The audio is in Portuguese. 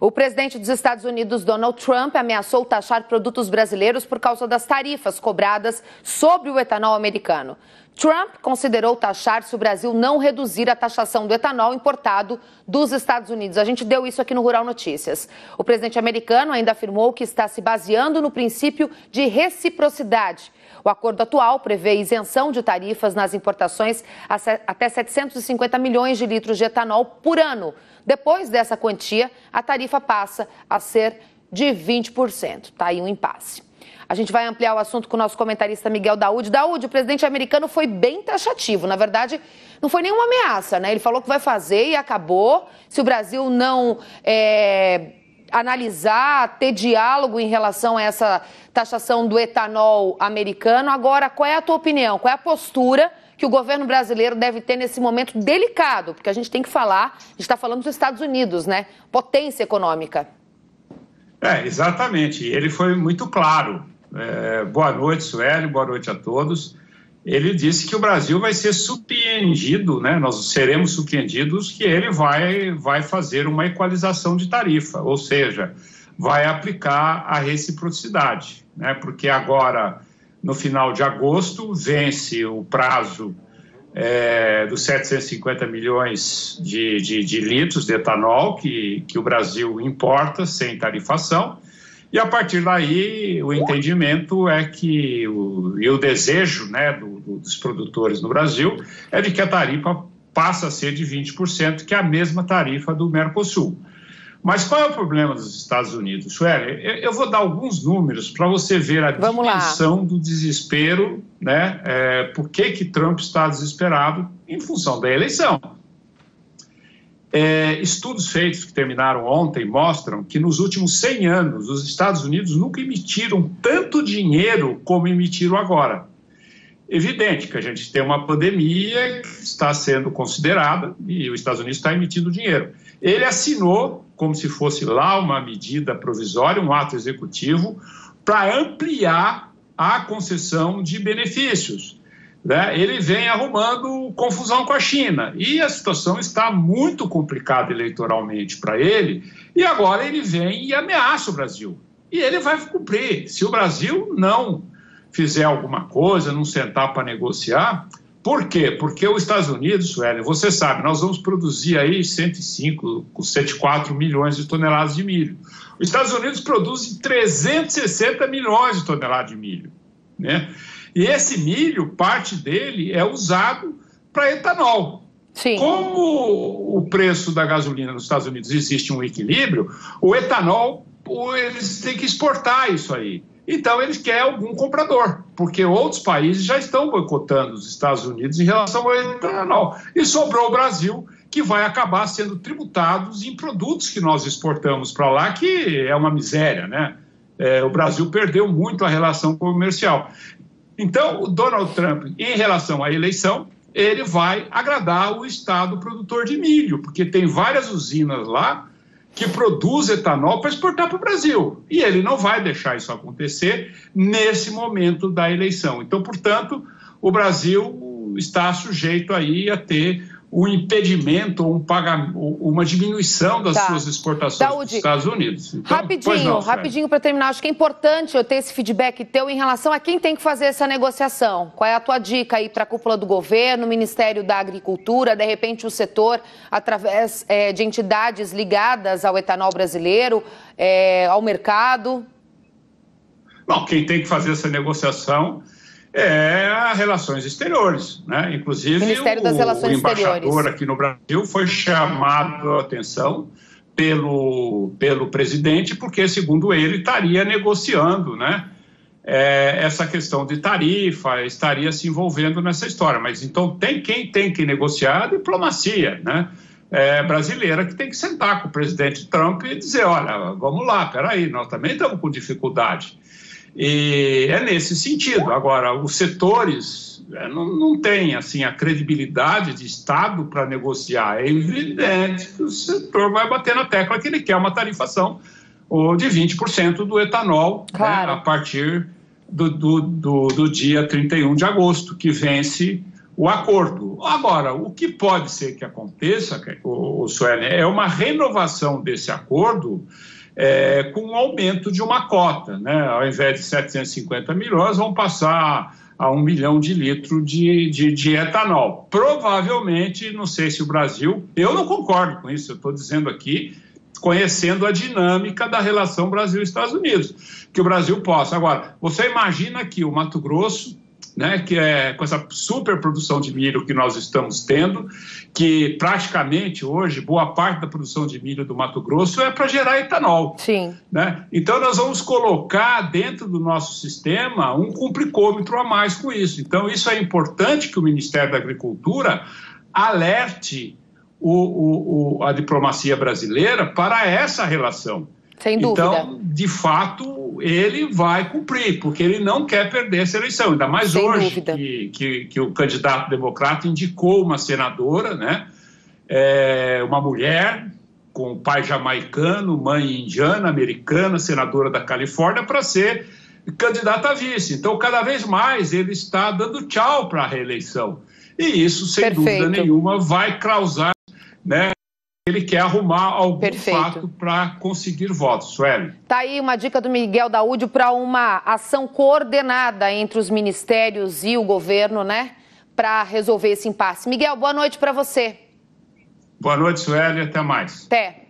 O presidente dos Estados Unidos, Donald Trump, ameaçou taxar produtos brasileiros por causa das tarifas cobradas sobre o etanol americano. Trump considerou taxar se o Brasil não reduzir a taxação do etanol importado dos Estados Unidos. A gente deu isso aqui no Rural Notícias. O presidente americano ainda afirmou que está se baseando no princípio de reciprocidade. O acordo atual prevê isenção de tarifas nas importações até 750 milhões de litros de etanol por ano. Depois dessa quantia, a tarifa passa a ser de 20%. Está aí um impasse. A gente vai ampliar o assunto com o nosso comentarista Miguel Daúde. Daúde, o presidente americano foi bem taxativo. Na verdade, não foi nenhuma ameaça, né? Ele falou que vai fazer e acabou. Se o Brasil não analisar, ter diálogo em relação a essa taxação do etanol americano. Agora, qual é a tua opinião? Qual é a postura que o governo brasileiro deve ter nesse momento delicado? Porque a gente tem que falar, a gente está falando dos Estados Unidos, né? Potência econômica. Exatamente. Ele foi muito claro. Boa noite, Sueli, boa noite a todos. Ele disse que o Brasil vai ser surpreendido, né? Nós seremos surpreendidos que ele vai fazer uma equalização de tarifa, ou seja, vai aplicar a reciprocidade, né? Porque agora, no final de agosto, vence o prazo dos 750 milhões de litros de etanol que o Brasil importa sem tarifação. E a partir daí, o entendimento é que, o desejo, né, dos produtores no Brasil é de que a tarifa passa a ser de 20%, que é a mesma tarifa do Mercosul. Mas qual é o problema dos Estados Unidos, Sueli? Eu vou dar alguns números para você ver a dimensão do desespero, né? Por que Trump está desesperado em função da eleição. Estudos feitos que terminaram ontem mostram que nos últimos 100 anos os Estados Unidos nunca emitiram tanto dinheiro como emitiram agora. Evidente que a gente tem uma pandemia que está sendo considerada e os Estados Unidos está emitindo dinheiro. Ele assinou, como se fosse lá uma medida provisória, um ato executivo, para ampliar a concessão de benefícios. Ele vem arrumando confusão com a China e a situação está muito complicada eleitoralmente para ele, e agora ele vem e ameaça o Brasil. E ele vai cumprir. Se o Brasil não fizer alguma coisa, não sentar para negociar, por quê? Porque os Estados Unidos, Sueli, você sabe, nós vamos produzir aí 104 milhões de toneladas de milho. Os Estados Unidos produzem 360 milhões de toneladas de milho, né? E esse milho, parte dele é usado para etanol. Sim. Como o preço da gasolina nos Estados Unidos existe um equilíbrio, o etanol, eles têm que exportar isso aí. Então, eles querem algum comprador, porque outros países já estão boicotando os Estados Unidos em relação ao etanol. E sobrou o Brasil, que vai acabar sendo tributados em produtos que nós exportamos para lá, que é uma miséria, né? O Brasil perdeu muito a relação comercial. Então, o Donald Trump, em relação à eleição, ele vai agradar o estado produtor de milho, porque tem várias usinas lá que produzem etanol para exportar para o Brasil. E ele não vai deixar isso acontecer nesse momento da eleição. Então, portanto, o Brasil está sujeito aí a ter um impedimento ou uma diminuição das suas exportações dos Estados Unidos. Então, rapidinho para terminar, acho que é importante eu ter esse feedback teu em relação a quem tem que fazer essa negociação. Qual é a tua dica aí para a cúpula do governo, Ministério da Agricultura, de repente o setor, através de entidades ligadas ao etanol brasileiro, ao mercado? Bom, quem tem que fazer essa negociação as relações exteriores, né? Inclusive Ministério das Relações o embaixador Exteriores aqui no Brasil foi chamado a atenção pelo presidente, porque, segundo ele, estaria negociando, né, essa questão de tarifa, estaria se envolvendo nessa história. Mas então quem tem que negociar a diplomacia, né? Brasileira, que tem que sentar com o presidente Trump e dizer, olha, vamos lá, peraí, nós também estamos com dificuldade. E é nesse sentido. Agora, os setores não têm assim, a credibilidade de Estado para negociar. É evidente que o setor vai bater na tecla que ele quer uma tarifação de 20% do etanol, claro, né, a partir do dia 31 de agosto, que vence o acordo. Agora, o que pode ser que aconteça, Sueli, é uma renovação desse acordo com um aumento de uma cota, né? Ao invés de 750 milhões, vão passar a 1 milhão de litros de etanol. Provavelmente, não sei se o Brasil... Eu não concordo com isso, eu estou dizendo aqui, conhecendo a dinâmica da relação Brasil-Estados Unidos, que o Brasil possa. Agora, você imagina que o Mato Grosso, né, que é com essa superprodução de milho que nós estamos tendo, que praticamente hoje boa parte da produção de milho do Mato Grosso é para gerar etanol. Sim. Né? Então nós vamos colocar dentro do nosso sistema um cumplicômetro a mais com isso. Então isso é importante que o Ministério da Agricultura alerte a diplomacia brasileira para essa relação. Sem dúvida. Então, de fato, ele vai cumprir, porque ele não quer perder essa eleição. Ainda mais Sem hoje dúvida. que o candidato democrata indicou uma senadora, né? Uma mulher com pai jamaicano, mãe indiana, americana, senadora da Califórnia, para ser candidata a vice. Então, cada vez mais ele está dando tchau para a reeleição. E isso, sem dúvida nenhuma, vai causar, né? Ele quer arrumar algum fato para conseguir votos, Sueli. Tá aí uma dica do Miguel Daúdio para uma ação coordenada entre os ministérios e o governo, né? Para resolver esse impasse. Miguel, boa noite para você. Boa noite, Sueli, até mais. Até.